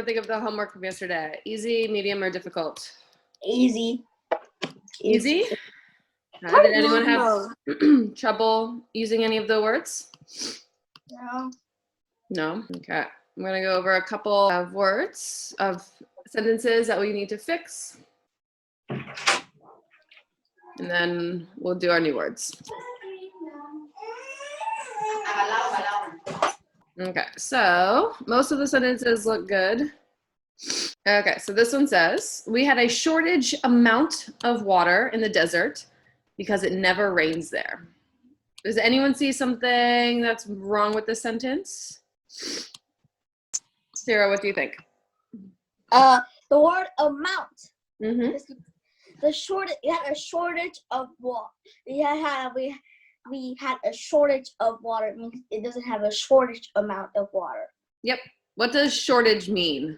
everyone think of the homework from yesterday? Easy, medium, or difficult? Easy. Easy? Did anyone have trouble using any of the words? No. No? Okay. I'm going to go over a couple of words, of sentences that we need to fix. And then we'll do our new words. Okay, so most of the sentences look good. Okay, so this one says, we had a shortage amount of water in the desert because it never rains there. Does anyone see something that's wrong with this sentence? Sarah, what do you think? The word amount. Mm-hmm. The shortage. We had a shortage of water. We had a shortage of water. It means it doesn't have a shortage amount of water. Yep. What does shortage mean?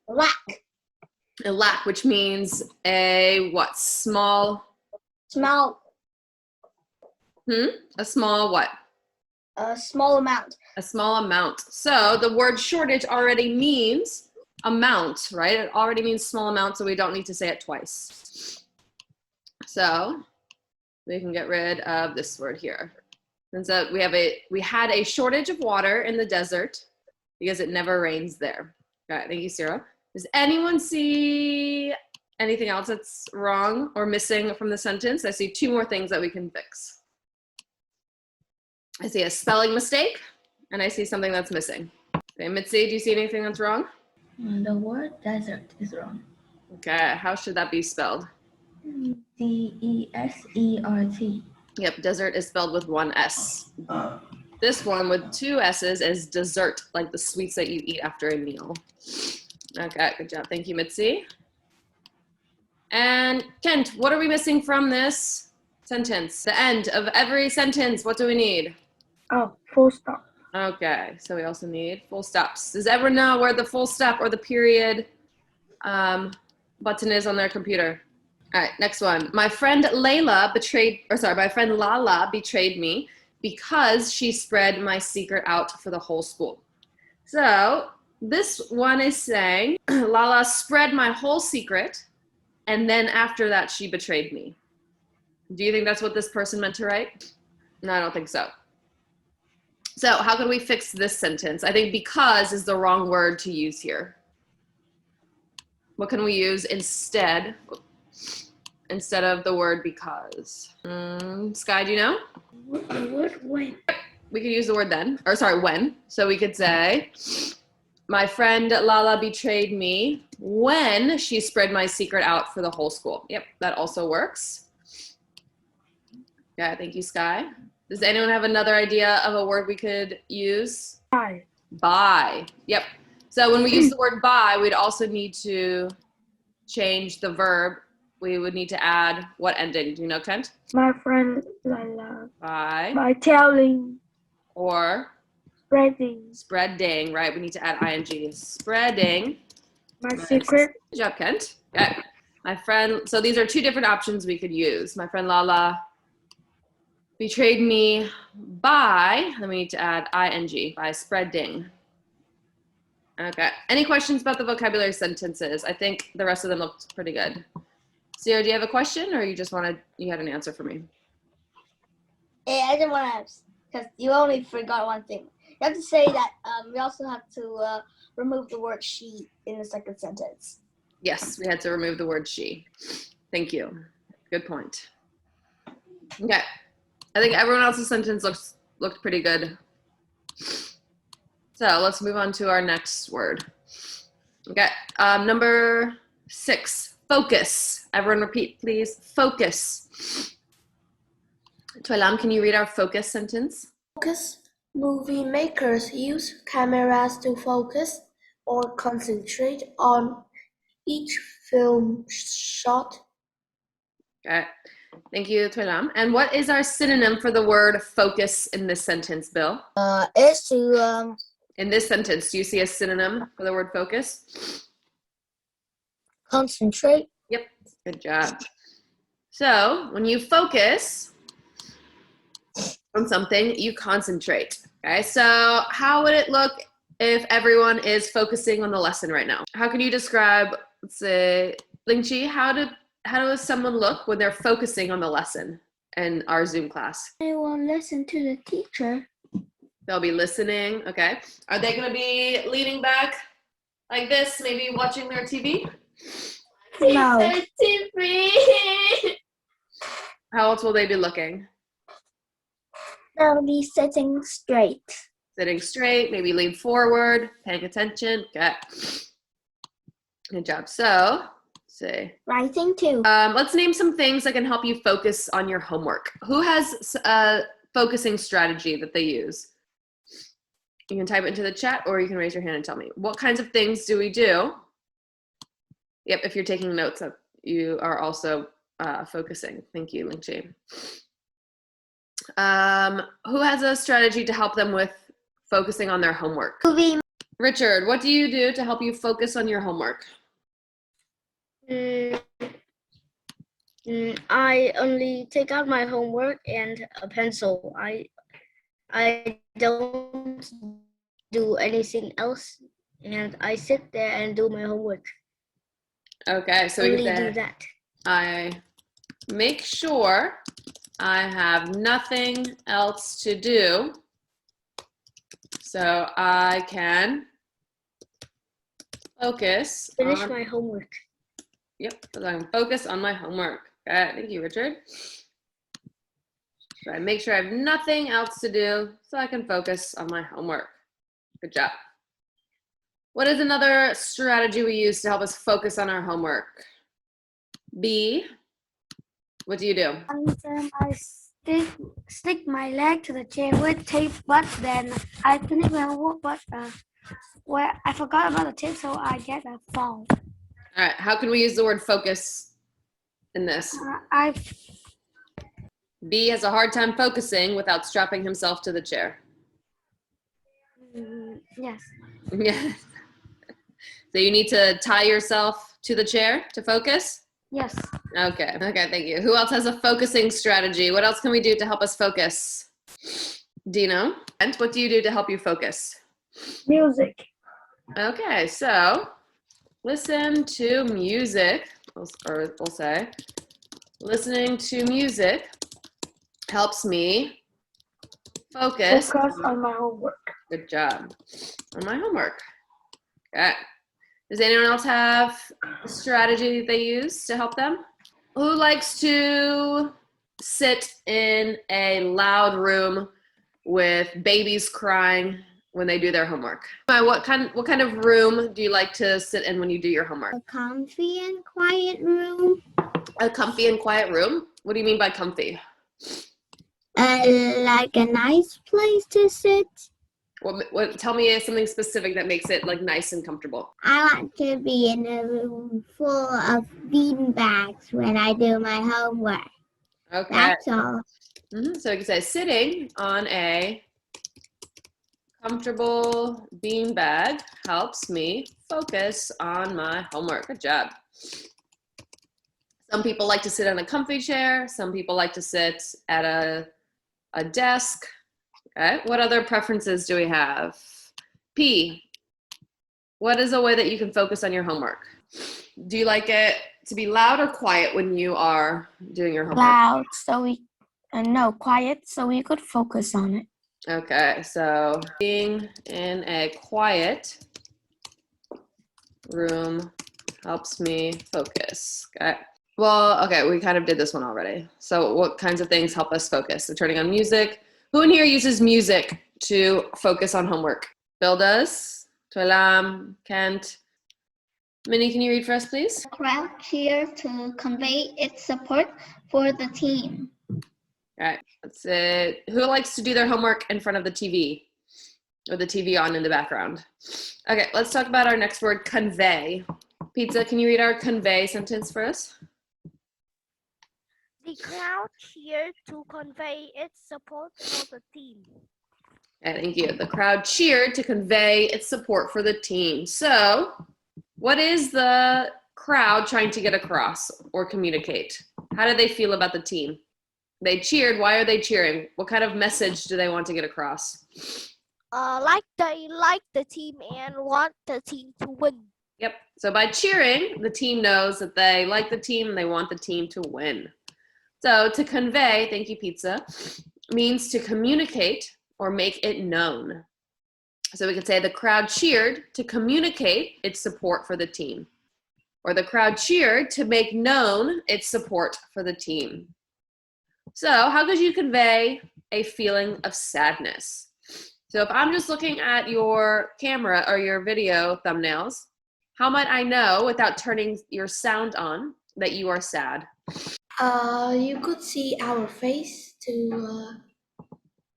Lack. A lack, which means a what? Small. A small what? A small amount. A small amount. So the word shortage already means amount, right? It already means small amount, so we don't need to say it twice. So we can get rid of this word here. And so we had a shortage of water in the desert because it never rains there. All right, thank you, Sarah. Does anyone see anything else that's wrong or missing from the sentence? I see two more things that we can fix. I see a spelling mistake, and I see something that's missing. Okay, Mitzi, do you see anything that's wrong? The word desert is wrong. Okay, how should that be spelled? D-E-S-E-R-T. Yep, desert is spelled with one S. This one with two S's is dessert, like the sweets that you eat after a meal. Okay, good job. Thank you, Mitzi. And Kent, what are we missing from this sentence? The end of every sentence, what do we need? Oh, full stop. Okay, so we also need full stops. Does everyone know where the full stop or the period button is on their computer? All right, next one. My friend Lala betrayed me because she spread my secret out for the whole school. So this one is saying, Lala spread my whole secret, and then after that, she betrayed me. Do you think that's what this person meant to write? No, I don't think so. So how can we fix this sentence? I think because is the wrong word to use here. What can we use instead of the word because? Sky, do you know? The word when. We could use the word when. So we could say, my friend Lala betrayed me when she spread my secret out for the whole school. Yep, that also works. Yeah, thank you, Sky. Does anyone have another idea of a word we could use? By. By. Yep. So when we use the word by, we'd also need to change the verb. We would need to add what ending? Do you know, Kent? My friend Lala. By telling. Or Spreading. spreading, right? We need to add ing. Spreading. My secret. Good job, Kent. Okay. My friend, so these are two different options we could use. My friend Lala betrayed me by, then we need to add ing, by spreading. Okay. Any questions about the vocabulary sentences? I think the rest of them looked pretty good. Sarah, do you have a question, or you had an answer for me? Yeah, I didn't want to ask, because you only forgot one thing. You have to say that we also have to remove the word she in the second sentence. Yes, we had to remove the word she. Thank you. Good point. Okay. I think everyone else's sentence looked pretty good. So let's move on to our next word. Okay, number 6, focus. Everyone repeat, please. Focus. Toilam, can you read our focus sentence? Focus. Movie makers use cameras to focus or concentrate on each film shot. Okay, thank you, Toilam. And what is our synonym for the word focus in this sentence, Bill? Is to In this sentence, do you see a synonym for the word focus? concentrate. Yep, good job. So when you focus on something, you concentrate. Okay, so how would it look if everyone is focusing on the lesson right now. How can you describe, let's say, Lingqi, how does someone look when they're focusing on the lesson in our Zoom class? They will listen to the teacher. They'll be listening, okay. Are they gonna be leaning back like this, maybe watching their TV? No. How else will they be looking? They'll be sitting straight. Sitting straight, maybe lean forward, paying attention. Good job. So, let's see. Writing too. Let's name some things that can help you focus on your homework. Who has a focusing strategy that they use? You can type it into the chat or you can raise your hand and tell me. What kinds of things do we do? Yep, if you're taking notes, you are also focusing. Thank you, Lingqi. Who has a strategy to help them with focusing on their homework? Movie. Richard, what do you do to help you focus on your homework? I only take out my homework and a pencil. I don't do anything else, and I sit there and do my homework. Okay, so you Only say, do that. I make sure I have nothing else to do so I can focus Finish on my homework. Yep, so I can focus on my homework. Okay, thank you, Richard. So I make sure I have nothing else to do so I can focus on my homework. Good job. What is another strategy we use to help us focus on our homework? B, what do you do? I stick my leg to the chair with tape, but then I finish my homework, but where I forgot about the tape, so I get a fall. All right, how can we use the word focus in this? B has a hard time focusing without strapping himself to the chair. Yes. Yes. So you need to tie yourself to the chair to focus? Yes. Okay, thank you. Who else has a focusing strategy? What else can we do to help us focus? Dino, and what do you do to help you focus? Music. Okay, so listen to music, or we'll say, listening to music helps me focus on my homework. Good job. On my homework. Okay. Does anyone else have a strategy that they use to help them? Who likes to sit in a loud room with babies crying when they do their homework? What kind of room do you like to sit in when you do your homework? A comfy and quiet room. A comfy and quiet room? What do you mean by comfy? Like a nice place to sit. Tell me something specific that makes it like nice and comfortable. I want to be in a room full of bean bags when I do my homework. Okay. That's all. So you can say sitting on a comfortable bean bag helps me focus on my homework. Good job. Some people like to sit on a comfy chair. Some people like to sit at a desk. Okay, what other preferences do we have? P, what is a way that you can focus on your homework? Do you like it to be loud or quiet when you are doing your homework? Loud, quiet, so we could focus on it. Okay, so being in a quiet room helps me focus. Okay. Well, okay, we kind of did this one already. So what kinds of things help us focus? So turning on music. Who in here uses music to focus on homework? Bill does. Tuelam, Kent. Minnie, can you read for us, please? The crowd cheered to convey its support for the team. All right, that's it. Who likes to do their homework in front of the TV? Or the TV on in the background? Okay, let's talk about our next word, convey. Pizza, can you read our convey sentence for us? The crowd cheered to convey its support for the team. Okay, thank you. The crowd cheered to convey its support for the team. So, what is the crowd trying to get across or communicate? How do they feel about the team? They cheered. Why are they cheering? What kind of message do they want to get across? Like they like the team and want the team to win. Yep. So by cheering, the team knows that they like the team and they want the team to win. So to convey, thank you, pizza, means to communicate or make it known. So we could say the crowd cheered to communicate its support for the team, or the crowd cheered to make known its support for the team. So how could you convey a feeling of sadness? So if I'm just looking at your camera or your video thumbnails, how might I know without turning your sound on that you are sad? You could see our face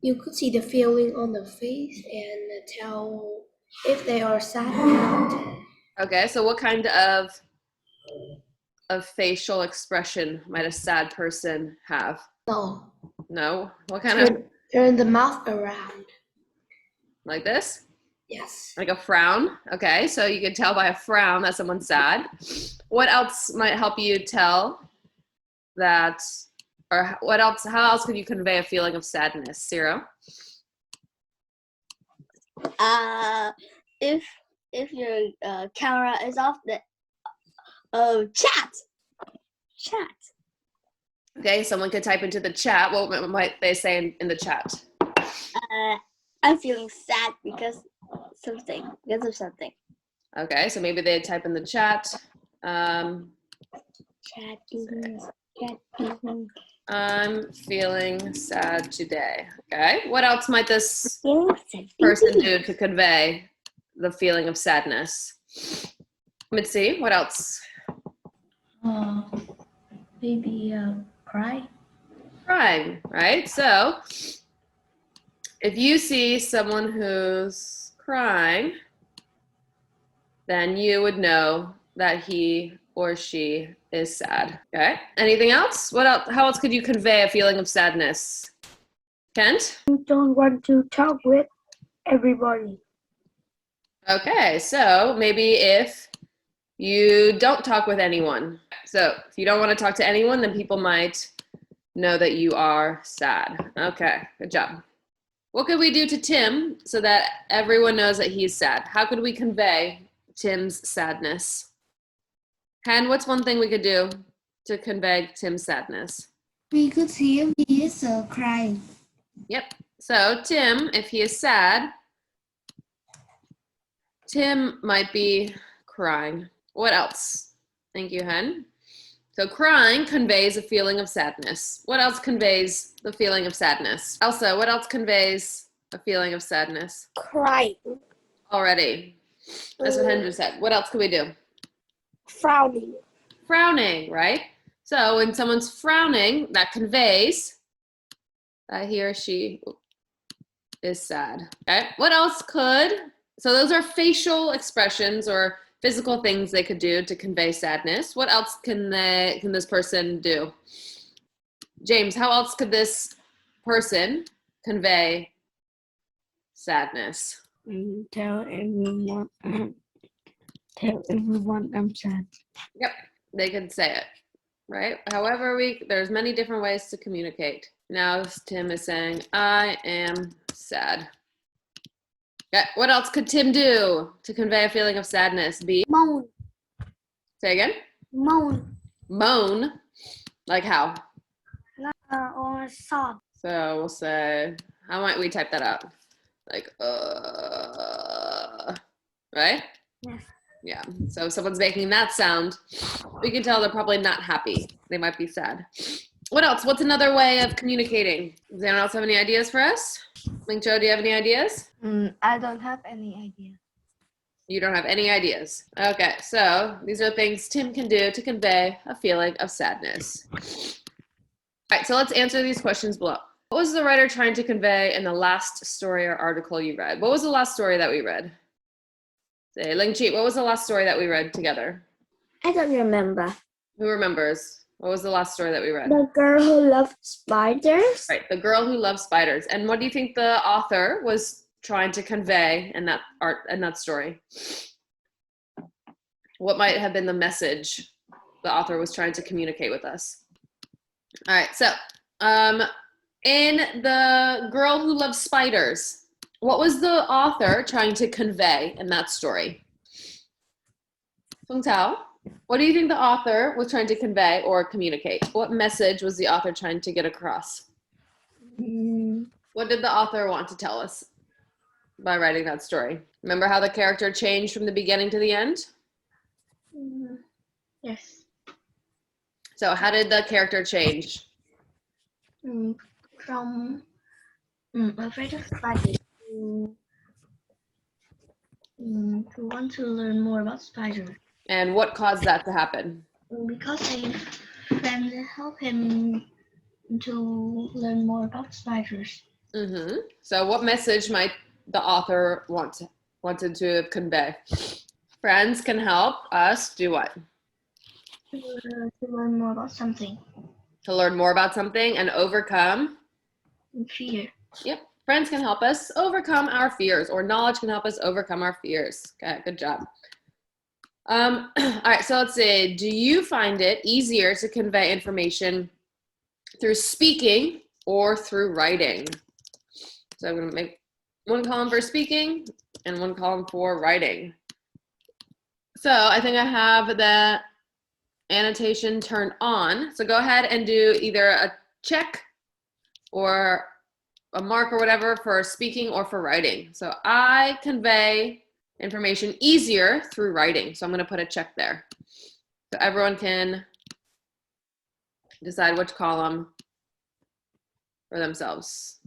you could see the feeling on the face and tell if they are sad or not. Okay, so what kind of facial expression might a sad person have? No, No? What kind of, turn the mouth around. like this? Yes. Like a frown? Okay, so you can tell by a frown that someone's sad. What else might help you tell that, or what else, how else could you convey a feeling of sadness? Ciro? If your camera is off, the chat. Okay, someone could type into the chat. What might they say in the chat? I'm feeling sad because of something. Okay, so maybe they type in the chat. I'm feeling sad today. Okay, what else might this person do to convey the feeling of sadness? Mitzi, what else? Maybe cry. Crying, right? So if you see someone who's crying, then you would know that he or she is sad. Okay. Anything else? What else? How else could you convey a feeling of sadness? Kent? Don't want to talk with everybody. Okay, so maybe if you don't talk with anyone. So if you don't want to talk to anyone, then people might know that you are sad. Okay, good job. What could we do to Tim so that everyone knows that he's sad? How could we convey Tim's sadness? Ken, what's one thing we could do to convey Tim's sadness? We could see if he is crying. Yep. So Tim, if he is sad, Tim might be crying. What else? Thank you, Hen. So crying conveys a feeling of sadness. What else conveys the feeling of sadness? Elsa, what else conveys a feeling of sadness? Crying. Already. That's what Hen just said. What else could we do? Frowning. Frowning, right? So when someone's frowning, that conveys that he or she is sad. Okay. What else could, so those are facial expressions or physical things they could do to convey sadness. What else can this person do? James, how else could this person convey sadness? Tell everyone. Tell everyone I'm sad. Yep, they can say it, right? However, there's many different ways to communicate. Now Tim is saying, I am sad. Okay, what else could Tim do to convey a feeling of sadness? B? Moan. Say again? Moan. Moan? Like how? Or sob. So we'll say, how might we type that out? Like, right? Yes. Yeah, so if someone's making that sound, we can tell they're probably not happy. They might be sad. What else? What's another way of communicating? Does anyone else have any ideas for us? Mingcho, do you have any ideas? I don't have any idea. You don't have any ideas. Okay, so these are things Tim can do to convey a feeling of sadness. All right, so let's answer these questions below. What was the writer trying to convey in the last story or article you read? What was the last story that we read? Say, Lingchi, what was the last story that we read together? I don't remember. Who remembers? What was the last story that we read? The girl who loved spiders. Right, The Girl Who Loves Spiders. And what do you think the author was trying to convey in that story? What might have been the message the author was trying to communicate with us? All right, so in The Girl Who Loves Spiders, What was the author trying to convey in that story? Feng Tao, what do you think the author was trying to convey or communicate? What message was the author trying to get across? What did the author want to tell us by writing that story? Remember how the character changed from the beginning to the end? Yes. So how did the character change? From afraid of spiders to want to learn more about spiders. And what caused that to happen? Because a friend helped him to learn more about spiders. So what message might the author wanted to convey? Friends can help us do what? To learn more about something. To learn more about something and overcome. Fear. Yep. Friends can help us overcome our fears, or knowledge can help us overcome our fears. Okay, good job. All right, so let's see. Do you find it easier to convey information through speaking or through writing? So I'm going to make one column for speaking and one column for writing. So I think I have the annotation turned on. So go ahead and do either a check or a mark or whatever for speaking or for writing. So I convey information easier through writing. So I'm going to put a check there. So everyone can decide which column for themselves.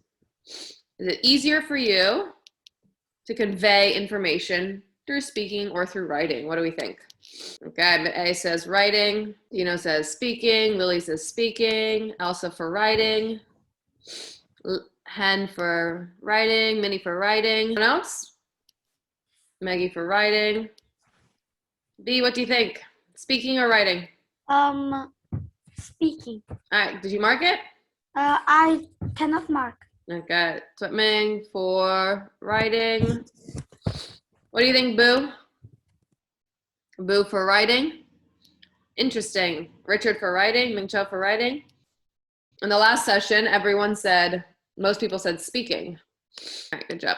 Is it easier for you to convey information through speaking or through writing? What do we think? Okay, A says writing, Dino says speaking, Lily says speaking, Elsa for writing, Hen for writing, Minnie for writing. Anyone else? Maggie for writing. B, what do you think? Speaking or writing? Speaking. All right, did you mark it? I cannot mark. Okay, Ming for writing. What do you think, Boo? Boo for writing. Interesting. Richard for writing, Ming Cho for writing. In the last session, most people said speaking. All right, good job.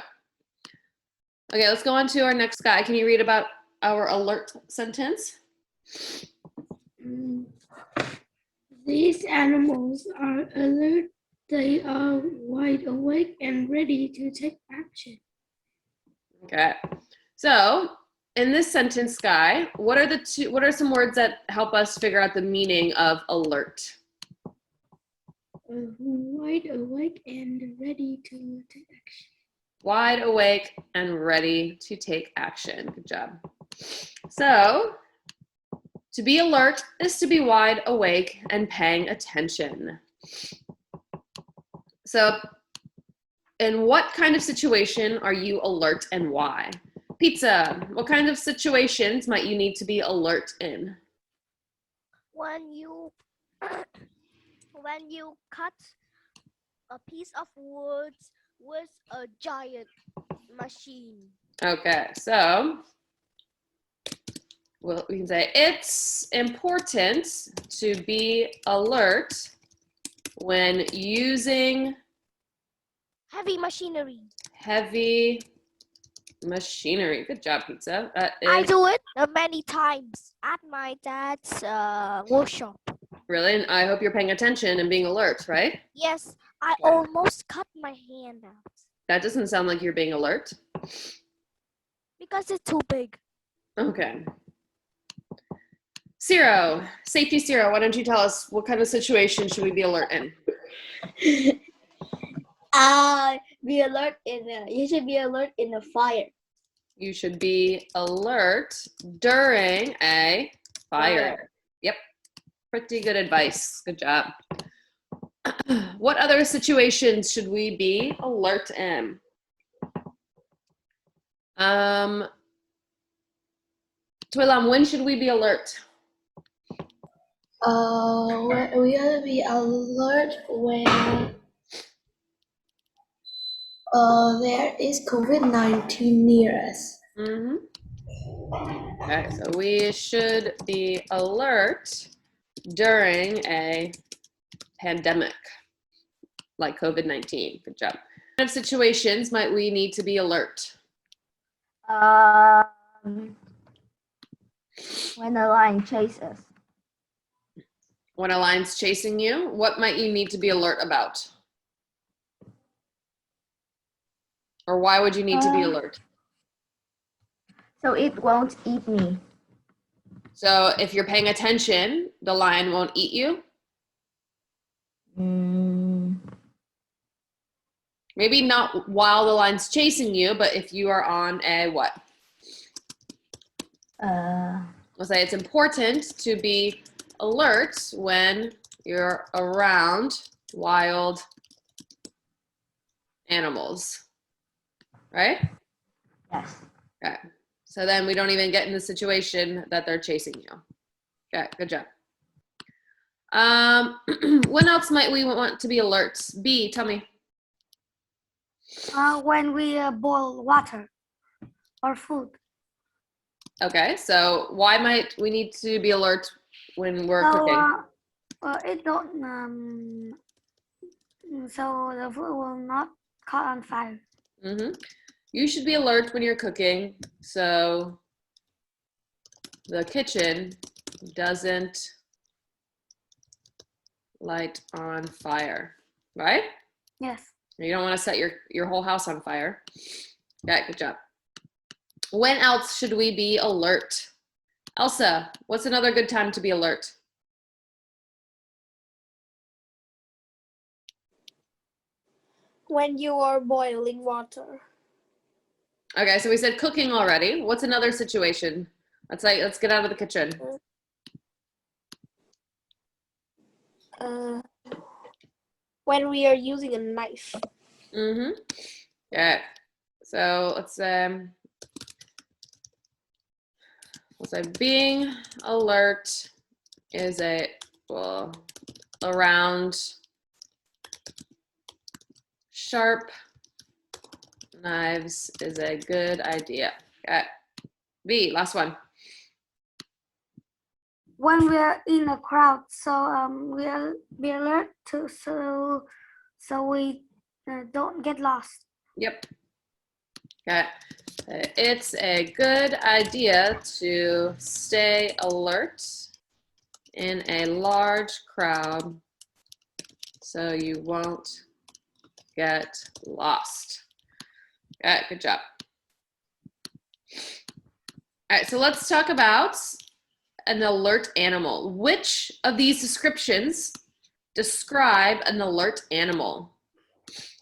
Okay, let's go on to our next guy. Can you read about our alert sentence? These animals are alert. They are wide awake and ready to take action. Okay, so in this sentence, Sky, what are some words that help us figure out the meaning of alert? Wide awake and ready to take action. Wide awake and ready to take action. Good job. So, to be alert is to be wide awake and paying attention. So, in what kind of situation are you alert and why? Pizza, what kind of situations might you need to be alert in? When you cut a piece of wood with a giant machine. Okay, so well, we can say it's important to be alert when using Heavy machinery. heavy machinery. Good job, Pizza. I do it many times at my dad's workshop. Really, and I hope you're paying attention and being alert, right? Yes, I almost cut my hand out That doesn't sound like you're being alert. because it's too big. Okay. Ciro, safety Ciro, why don't you tell us what kind of situation should we be alert in? Be alert you should be alert in a fire. You should be alert during a fire. Yep. Pretty good advice. Good job. What other situations should we be alert in? Twilam, when should we be alert? We gotta be alert when there is COVID-19 near us. Okay, so we should be alert during a pandemic like COVID-19. Good job. of situations might we need to be alert? When a lion chases. When a lion's chasing you, what might you need to be alert about? Or why would you need to be alert? So it won't eat me. So if you're paying attention, the lion won't eat you. Maybe not while the lion's chasing you, but if you are on a what? We'll say it's important to be alert when you're around wild animals, right? Yes. Okay. So then we don't even get in the situation that they're chasing you. Okay, good job. When else might we want to be alert? B, tell me. When we boil water or food. Okay, so why might we need to be alert when we're cooking? It don't so the food will not caught on fire. You should be alert when you're cooking so the kitchen doesn't light on fire, right? Yes. You don't want to set your whole house on fire. Okay, good job. When else should we be alert? Elsa, what's another good time to be alert? When you are boiling water. Okay, so we said cooking already. What's another situation? Let's get out of the kitchen. When we are using a knife. Yeah. So let's say being alert is around sharp knives is a good idea. Okay. B, last one. When we are in a crowd, so we'll be alert so we don't get lost. Yep. Okay. It's a good idea to stay alert in a large crowd so you won't get lost. Okay, good job. All right, so let's talk about an alert animal. Which of these descriptions describe an alert animal?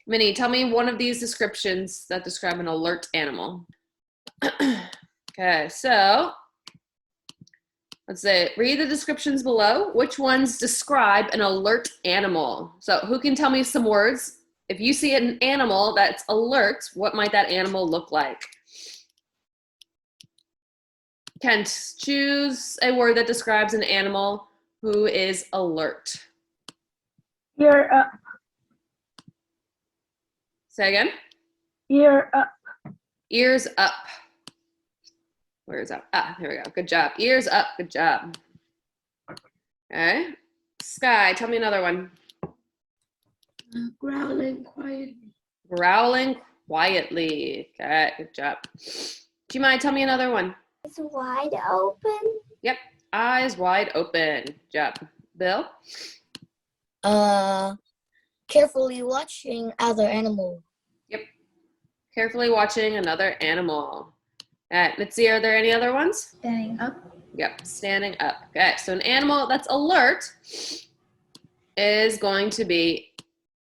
Minnie, tell me one of these descriptions that describe an alert animal. Okay, so let's say, read the descriptions below. Which ones describe an alert animal? So who can tell me some words? If you see an animal that's alert, what might that animal look like? Kent, choose a word that describes an animal who is alert. Ear up. Say again. Ear up. Ears up. Where is that? Ah, here we go. Good job. Ears up. Good job. Okay. Sky, tell me another one. Growling quietly. Growling quietly. Okay, good job. Do you mind? Tell me another one. It's wide open. Yep. Eyes wide open. Good job. Bill? Carefully watching other animal. Yep. Carefully watching another animal. All right, Mitzi, are there any other ones? Standing up. Yep, standing up. Okay, so an animal that's alert is going to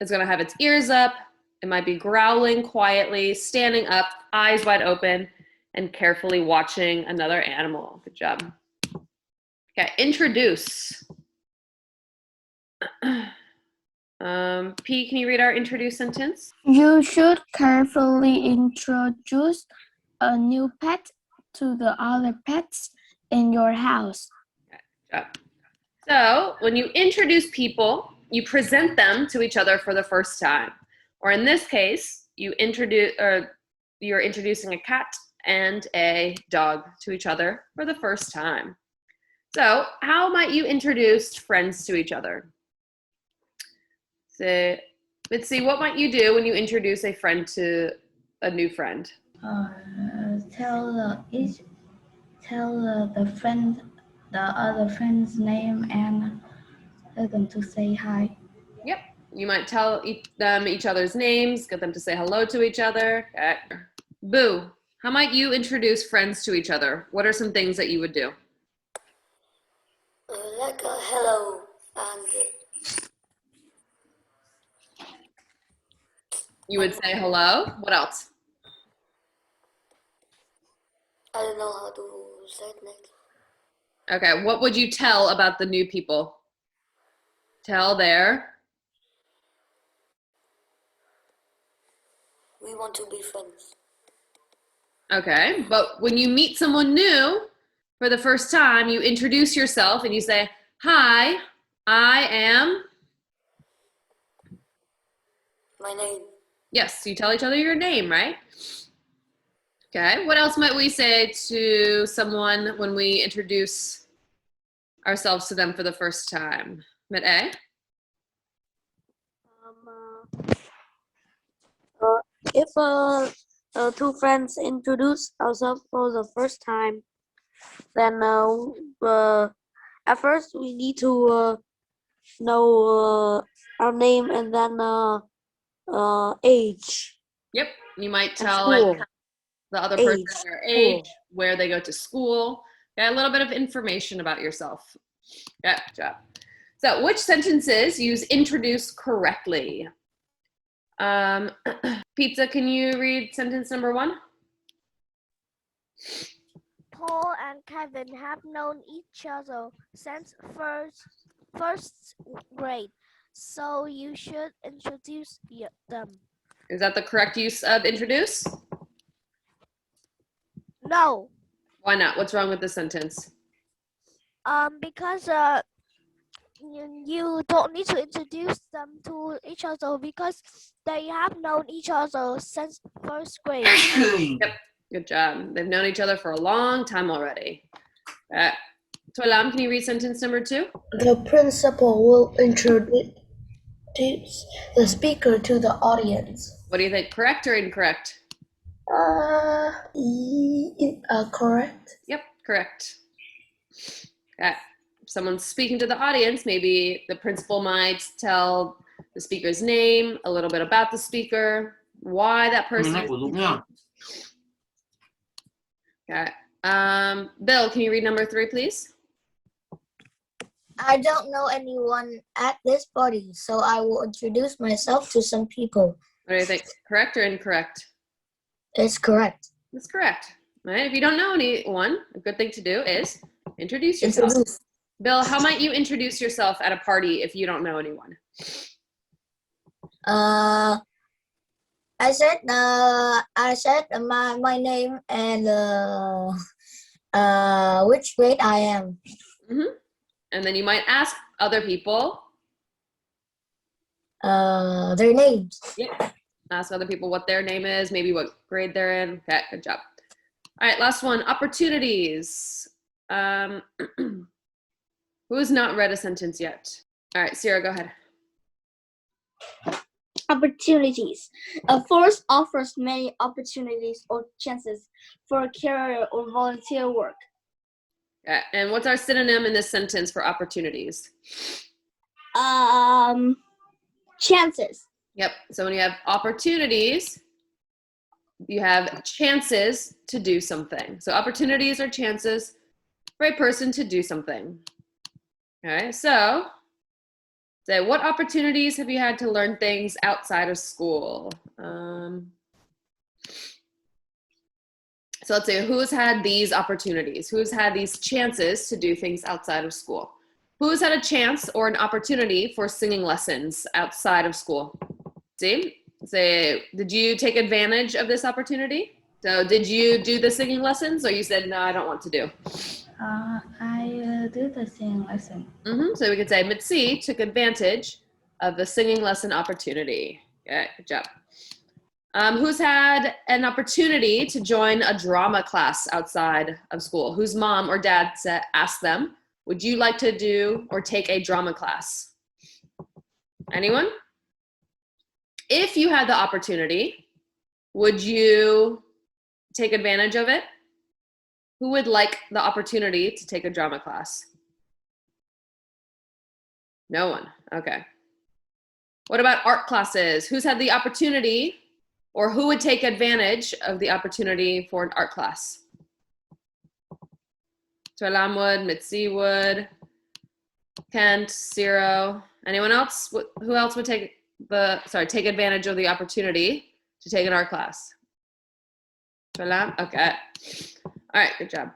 have its ears up. It might be growling quietly, standing up, eyes wide open, and carefully watching another animal. Good job. Okay, introduce. P, can you read our introduce sentence? You should carefully introduce a new pet to the other pets in your house. Okay. So when you introduce people, you present them to each other for the first time. Or in this case, you're introducing a cat and a dog to each other for the first time. So how might you introduce friends to each other? So Mitzi, what might you do when you introduce a friend to a new friend? Tell the other friend's name and tell them to say hi. Yep. You might tell them each other's names, get them to say hello to each other. Okay. Boo, how might you introduce friends to each other? What are some things that you would do? Like a hello and You would say hello. What else? I don't know how to say it next. Okay. What would you tell about the new people? Tell their. We want to be friends. Okay. But when you meet someone new for the first time, you introduce yourself and you say, hi, I am. My name. Yes, you tell each other your name, right? Okay, what else might we say to someone when we introduce ourselves to them for the first time? Mit A? If two friends introduce ourselves for the first time, then at first we need to know our name and then age. Yep, you might and tell school. like the other person Age, their school. age, where they go to school. Okay, a little bit of information about yourself. Good job. So, which sentences use introduce correctly? Pizza, can you read sentence number 1? Paul and Kevin have known each other since first grade, so you should introduce them. Is that the correct use of introduce? No, Why not? What's wrong with the sentence? because you don't need to introduce them to each other because they have known each other since first grade. Yep, good job. They've known each other for a long time already. Toilam, can you read sentence number 2? The principal will introduce the speaker to the audience. What do you think? Correct or incorrect? Correct. Yep, correct. Okay. If someone's speaking to the audience, maybe the principal might tell the speaker's name, a little bit about the speaker, why that person is speaking. Okay. Bill, can you read number 3, please? I don't know anyone at this party, so I will introduce myself to some people. What do you think? Correct or incorrect? It's correct. That's correct. All right. If you don't know anyone, a good thing to do is introduce yourself. Introduce. Bill, how might you introduce yourself at a party if you don't know anyone? I said my name and which grade I am. And then you might ask other people. Their names. Yep. Ask other people what their name is, maybe what grade they're in. Okay, good job. All right, last one, opportunities. Who has not read a sentence yet? All right, Sierra, go ahead. Opportunities. A force offers many opportunities or chances for career or volunteer work. Okay, and what's our synonym in this sentence for opportunities? Chances. Yep, so when you have opportunities, you have chances to do something. So opportunities are chances for a person to do something. Okay, so say, what opportunities have you had to learn things outside of school? So let's say, who's had these opportunities? Who's had these chances to do things outside of school? Who's had a chance or an opportunity for singing lessons outside of school? See? Say, did you take advantage of this opportunity? So did you do the singing lessons, or you said, no, I don't want to do? I do the singing lesson. So we could say Mitzi took advantage of the singing lesson opportunity. Okay, good job. Who's had an opportunity to join a drama class outside of school? Whose mom or dad asked them, would you like to do or take a drama class? Anyone? If you had the opportunity, would you take advantage of it? Who would like the opportunity to take a drama class? No one. Okay. What about art classes? Who's had the opportunity, or who would take advantage of the opportunity for an art class? Tualam would, Mitzi would, Kent, Ciro. Anyone else? Who else would take advantage of the opportunity to take an art class? Tualam? Okay. All right, good job.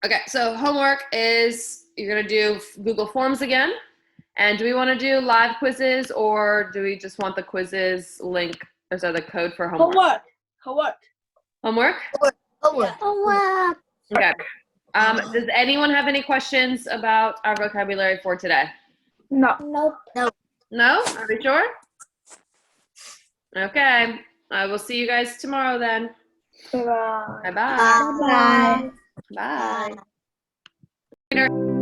Okay, so homework is you're gonna do Google Forms again. And do we want to do live quizzes, or do we just want the quizzes link, or so the code for homework? Homework. Homework? Homework. Oh, wow. Okay. Does anyone have any questions about our vocabulary for today? No. Nope. No? Are we sure? Okay. I will see you guys tomorrow then. Bye. Bye-bye. Bye. Bye.